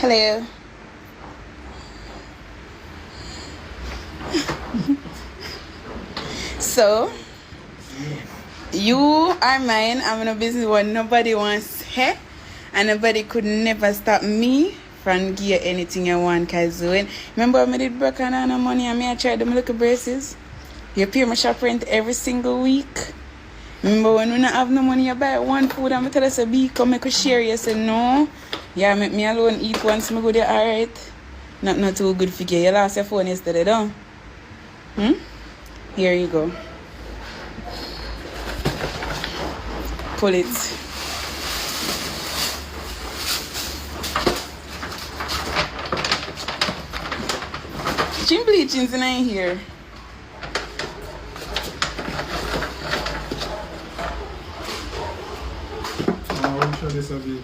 Hello. So, you are mine. I'm in a business where nobody wants hair, and nobody could never stop me from give you anything you want. Cause when remember when I did broke on no money and I tried them little braces. You pay my shop rent every single week. Remember when we not have no money, you buy one food and I tell us a be come I could share. You say no. Yeah, make me alone eat once me go there, alright. Not too good for you. You lost your phone yesterday, though. Here you go. Pull it. Chin bleaching's in here. I'll show this a bit.